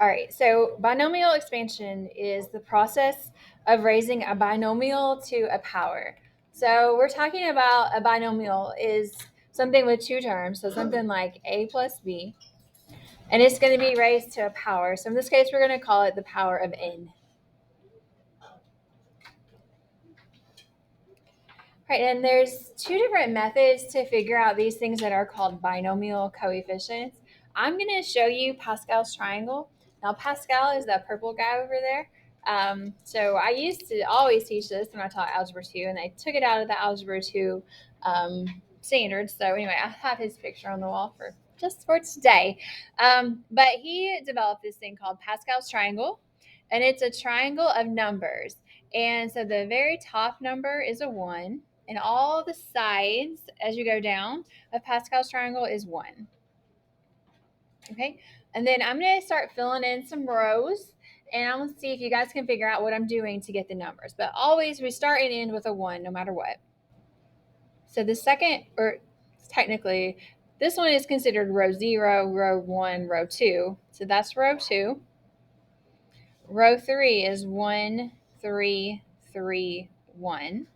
All right, so binomial expansion is the process of raising a binomial to a power. So we're talking about a binomial is something with two terms, so something like a plus b, and it's going to be raised to a power. So in this case, we're going to call it the power of n. Right, and there's two different methods to figure out these things that are called binomial coefficients. I'm going to show you Pascal's triangle. Now, Pascal is that purple guy over there. So I used to always teach this when I taught Algebra 2, and I took it out of the Algebra 2 standards. So anyway, I have his picture on the wall for just for today. But he developed this thing called Pascal's triangle, and it's a triangle of numbers. And so the very top number is a 1, and all the sides as you go down of Pascal's triangle is 1. Okay, and then I'm going to start filling in some rows, and I'm going to see if you guys can figure out what I'm doing to get the numbers. But always we start and end with a 1 no matter what. So the second, or technically, this one is considered row 0, row 1, row 2. So that's row 2. Row 3 is 1, 3, 3, 1.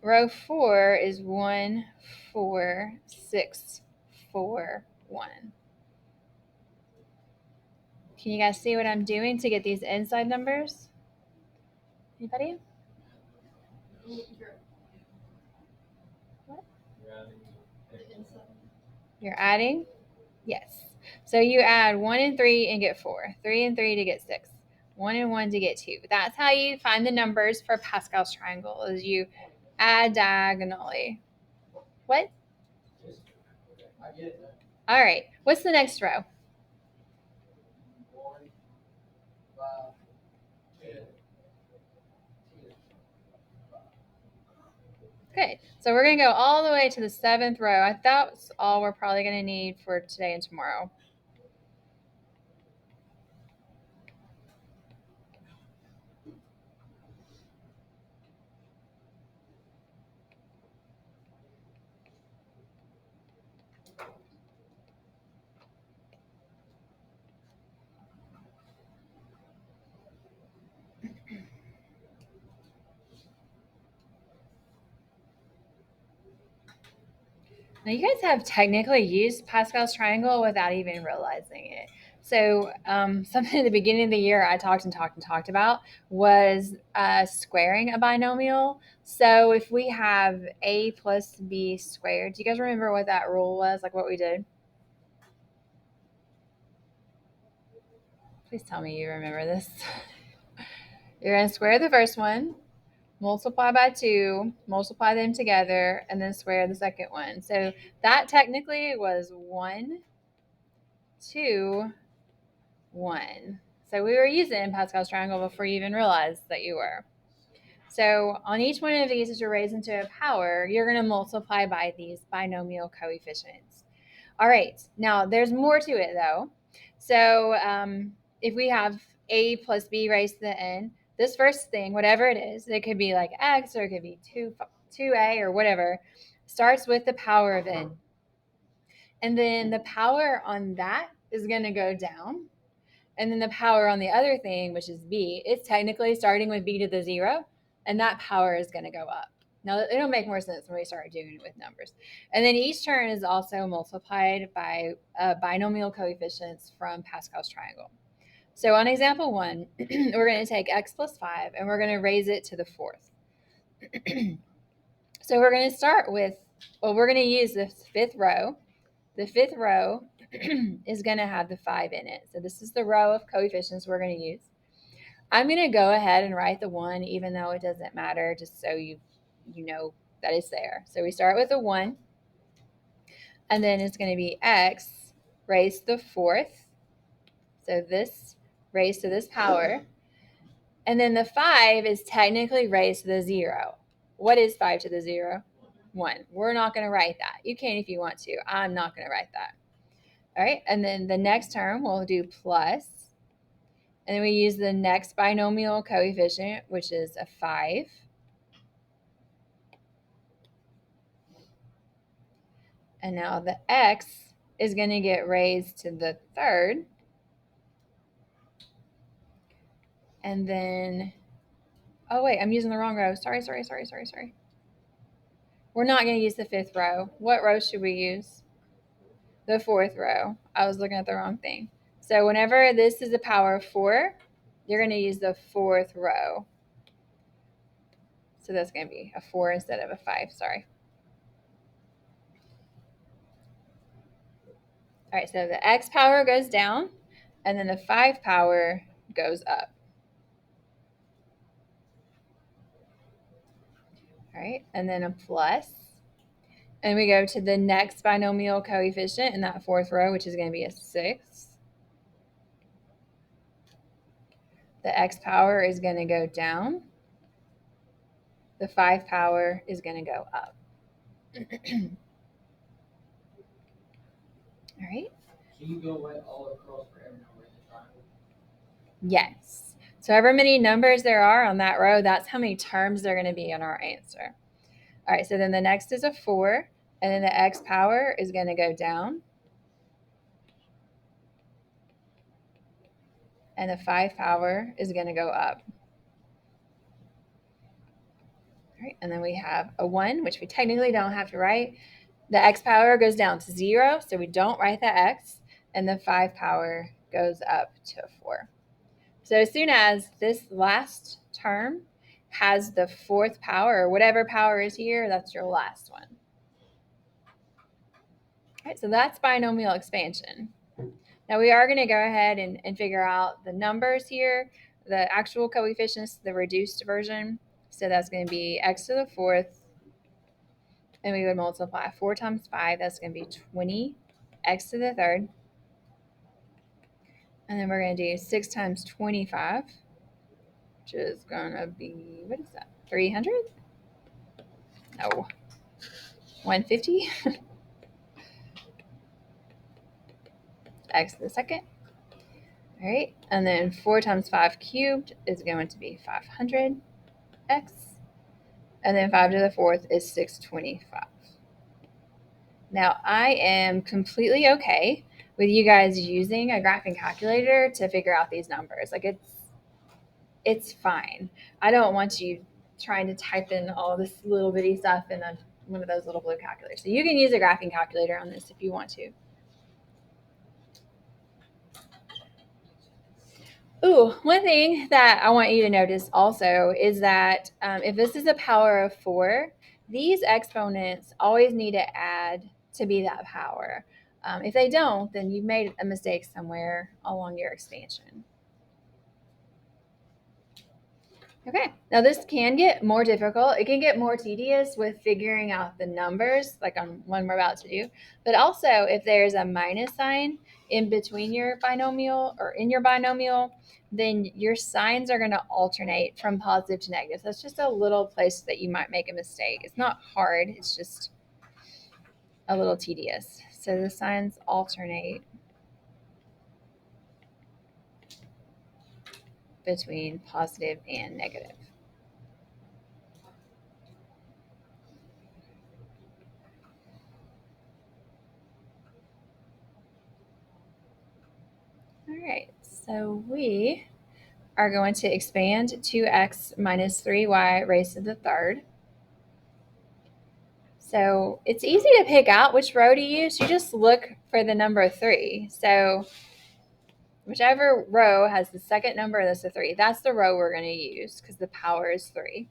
Row 4 is 1, 4, 6, 4, 1. Can you guys see what I'm doing to get these inside numbers? Anybody? What? You're adding? Yes. So you add 1 and 3 and get 4. 3 and 3 to get 6. 1 and 1 to get 2. That's how you find the numbers for Pascal's triangle, is you add diagonally. What? All right. What's the next row? Good. So we're going to go all the way to the 7th row. I thought that's all we're probably going to need for today and tomorrow. Now, you guys have technically used Pascal's triangle without even realizing it. So, something at the beginning of the year I talked about was squaring a binomial. So, if we have a plus b squared, do you guys remember what that rule was? Like what we did? Please tell me you remember this. You're going to square the first one, multiply by 2, multiply them together, and then square the second one. So that technically was 1, 2, 1. So we were using Pascal's triangle before you even realized that you were. So on each one of these, as you're raised into a power, you're going to multiply by these binomial coefficients. All right, now there's more to it though. So if we have a plus b raised to the n, this first thing, whatever it is, it could be like x or it could be 2a or whatever, starts with the power of n. And then the power on that is going to go down. And then the power on the other thing, which is b, it's technically starting with b to the 0, and that power is going to go up. Now, it'll make more sense when we start doing it with numbers. And then each term is also multiplied by binomial coefficients from Pascal's triangle. So on example 1, we're going to take x plus 5, and we're going to raise it to the 4th. So we're going to start with, we're going to use the 5th row. The 5th row is going to have the 5 in it. So this is the row of coefficients we're going to use. I'm going to go ahead and write the 1, even though it doesn't matter, just so you know that it's there. So we start with a 1, and then it's going to be x raised to the 4th. So this raised to this power. And then the 5 is technically raised to the 0. What is 5 to the 0? 1. We're not going to write that. You can if you want to. I'm not going to write that. All right, and then the next term we'll do plus, and then we use the next binomial coefficient, which is a 5. And now the x is going to get raised to the 3rd. And then, oh wait, I'm using the wrong row. Sorry. We're not going to use the fifth row. What row should we use? The fourth row. I was looking at the wrong thing. So whenever this is a power of 4, you're going to use the fourth row. So that's going to be a 4 instead of a 5. Sorry. All right, so the x power goes down, and then the 5 power goes up. All right, and then a plus. And we go to the next binomial coefficient in that fourth row, which is going to be a 6. The x power is going to go down. The 5 power is going to go up. All right. Can you go all across for every number in the triangle? Yes. So however many numbers there are on that row, that's how many terms they're going to be in our answer. All right, so then the next is a 4, and then the x power is going to go down. And the 5 power is going to go up. All right, and then we have a 1, which we technically don't have to write. The x power goes down to 0, so we don't write the x, and the 5 power goes up to 4. So as soon as this last term has the fourth power, or whatever power is here, that's your last one. All right, so that's binomial expansion. Now we are going to go ahead and figure out the numbers here, the actual coefficients, the reduced version. So that's going to be x to the fourth, and we would multiply 4 times 5. That's going to be 20 x to the third. And then we're going to do 6 times 25, which is going to be, what is that, 300? No, 150. X to the second. All right, and then 4 times 5 cubed is going to be 500x. And then 5 to the fourth is 625. Now, I am completely okay with you guys using a graphing calculator to figure out these numbers. Like, it's fine. I don't want you trying to type in all this little bitty stuff in one of those little blue calculators. So you can use a graphing calculator on this if you want to. Ooh, one thing that I want you to notice also is that if this is a power of 4, these exponents always need to add to be that power. If they don't, then you've made a mistake somewhere along your expansion. Okay, now this can get more difficult. It can get more tedious with figuring out the numbers, like on one we're about to do. But also, if there's a minus sign in between your binomial or in your binomial, then your signs are going to alternate from positive to negative. That's just a little place that you might make a mistake. It's not hard, it's just a little tedious. So the signs alternate between positive and negative. All right, so we are going to expand 2x minus 3y raised to the third. So it's easy to pick out which row to use. You just look for the number 3. So whichever row has the second number that's a 3, that's the row we're going to use because the power is 3.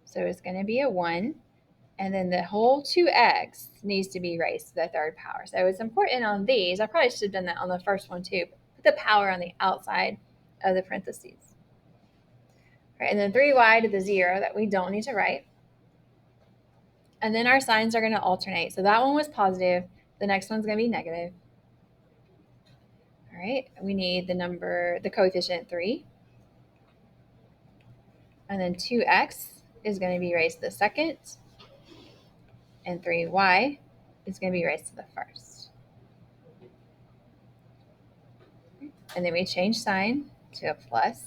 So it's going to be a 1. And then the whole 2x needs to be raised to the third power. So it's important on these. I probably should have done that on the first one too. Put the power on the outside of the parentheses. Right, and then 3y to the 0 that we don't need to write. And then our signs are going to alternate. So that one was positive. The next one's going to be negative. All right, we need the coefficient 3. And then 2x is going to be raised to the second. And 3y is going to be raised to the first. And then we change sign to a plus.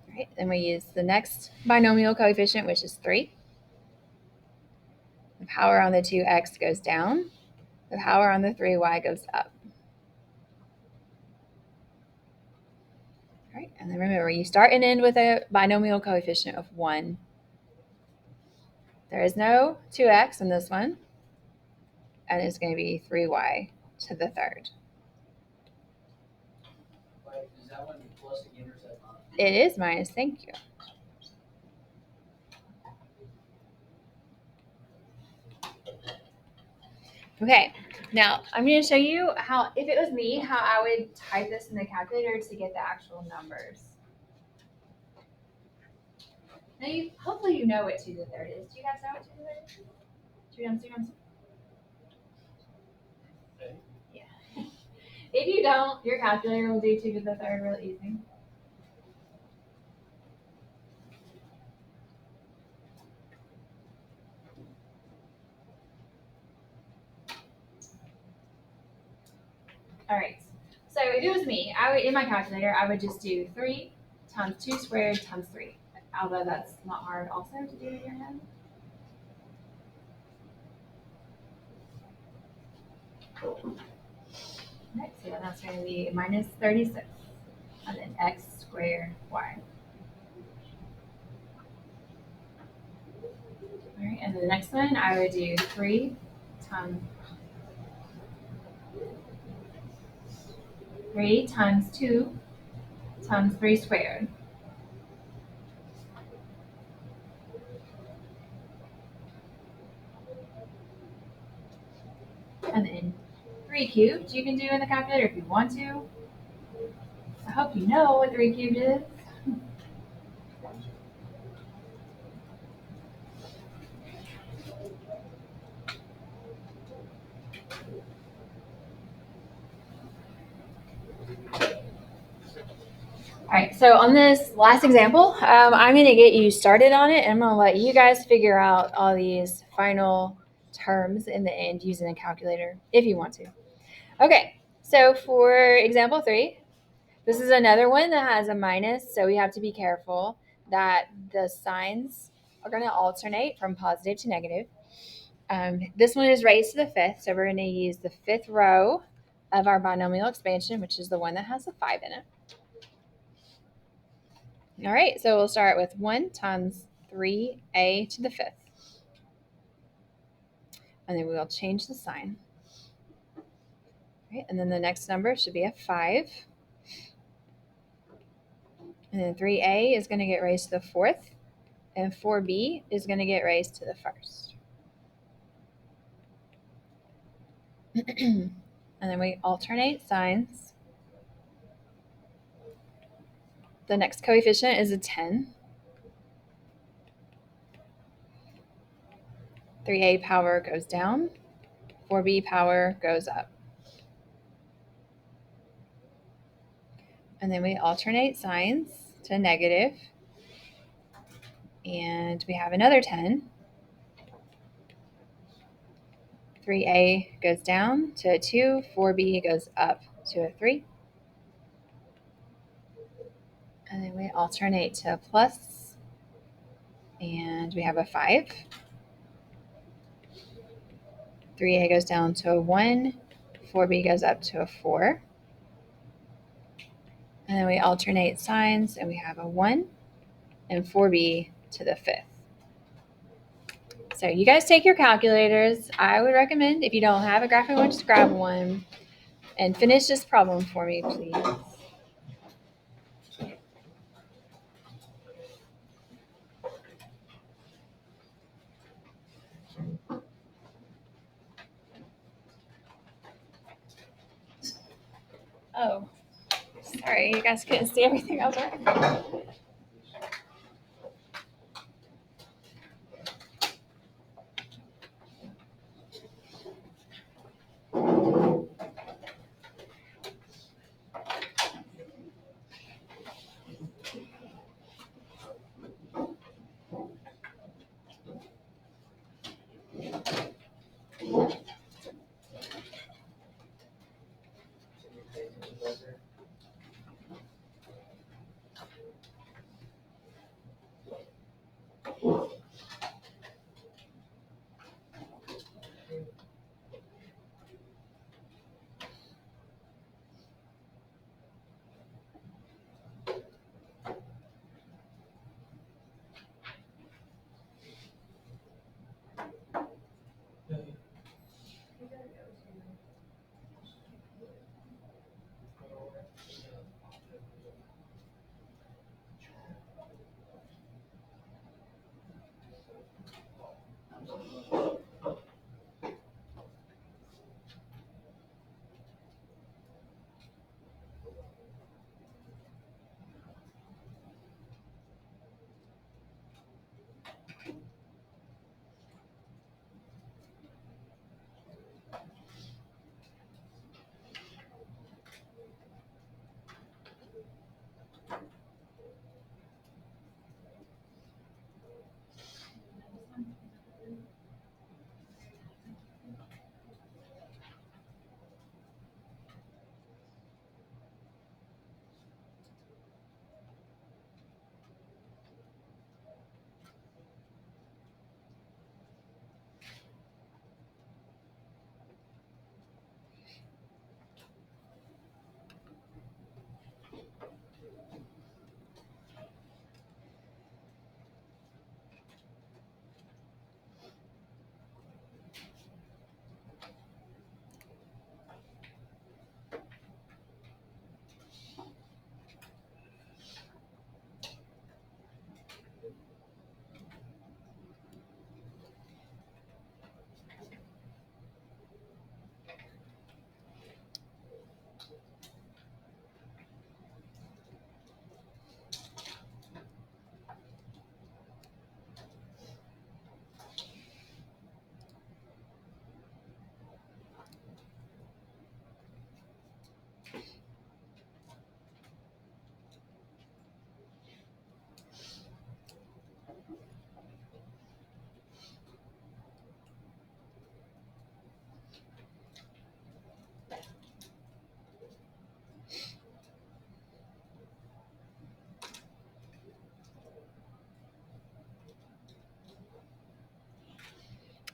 All right, then we use the next binomial coefficient, which is 3. The power on the 2x goes down. The power on the 3y goes up. right, and then remember, you start and end with a binomial coefficient of 1. There is no 2x in this one, and it's going to be 3y to the third. Like, is that one plus again or is that not? It is minus, thank you. Okay, now I'm going to show you how, if it was me, how I would type this in the calculator to get the actual numbers. Now, hopefully you know what 2 to the third is. Do you guys know what 2 to the third is? 2 times 2 times 2? Yeah. If you don't, your calculator will do 2 to the third real easy. All right. So if it was me, I would, in my calculator, I would just do 3 times 2 squared times 3. Although that's not hard also to do in your head. Right, so that's going to be minus 36, and then x squared y. All right, and then the next one, I would do 3 times 2 times 3 squared. And then 3 cubed you can do in the calculator if you want to. I hope you know what 3 cubed is. All right, so on this last example, I'm going to get you started on it, and I'm going to let you guys figure out all these final terms in the end using a calculator if you want to. Okay, so for example 3, this is another one that has a minus, so we have to be careful that the signs are going to alternate from positive to negative. This one is raised to the 5th, so we're going to use the 5th row of our binomial expansion, which is the one that has a 5 in it. All right, so we'll start with 1 times 3a to the 5th. And then we'll change the sign. All right, and then the next number should be a 5. And then 3a is going to get raised to the 4th. And 4b is going to get raised to the 1st. And then we alternate signs. The next coefficient is a 10. 3a power goes down. 4b power goes up. And then we alternate signs to negative. And we have another 10. 3a goes down to a 2. 4b goes up to a 3. And then we alternate to a plus. And we have a 5. 3a goes down to a 1. 4b goes up to a 4. And then we alternate signs, and we have a 1 and 4b to the 5th. So you guys take your calculators. I would recommend, if you don't have a graphing one, just grab one and finish this problem for me, please. Oh, sorry, you guys couldn't see everything I was writing.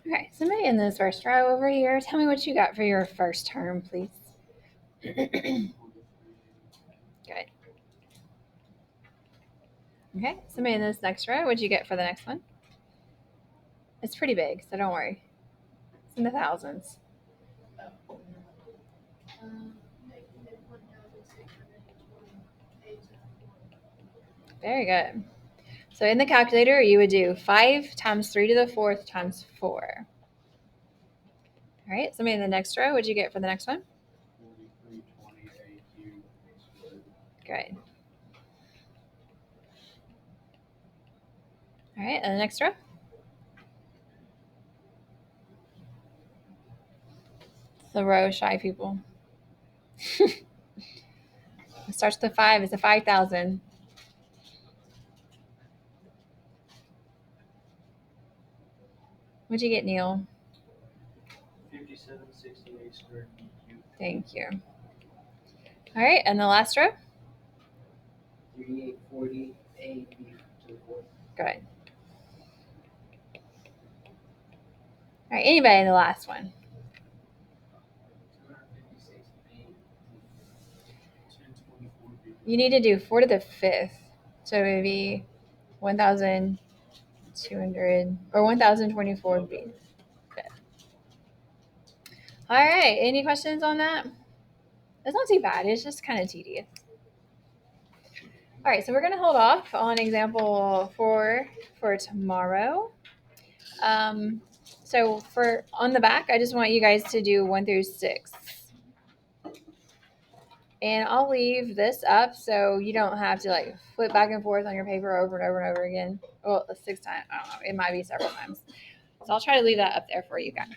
Okay, somebody in this first row over here, tell me what you got for your first term, please. Good. Okay, somebody in this next row, what'd you get for the next one? It's pretty big, so don't worry. It's in the thousands. Very good. So in the calculator, you would do 5 times 3 to the 4th times 4. All right, somebody in the next row, what'd you get for the next one? 4328 cubed squared. Good. All right, and the next row? The row shy people. It starts with a 5. It's a 5,000. What'd you get, Neil? 5768 squared meter cubed. Thank you. All right, and the last row? 3840 A B to the fourth. Good. All right, anybody in the last one? 256 B. 1024 B. You need to do 4 to the 5th. So it would be 1,200 or 1,024 B. All right, any questions on that? It's not too bad. It's just kind of tedious. All right, so we're going to hold off on example 4 for tomorrow. So for on the back, I just want you guys to do 1 through 6. And I'll leave this up so you don't have to like flip back and forth on your paper over and over and over again. Well, 6 times. I don't know. It might be several times. So I'll try to leave that up there for you guys.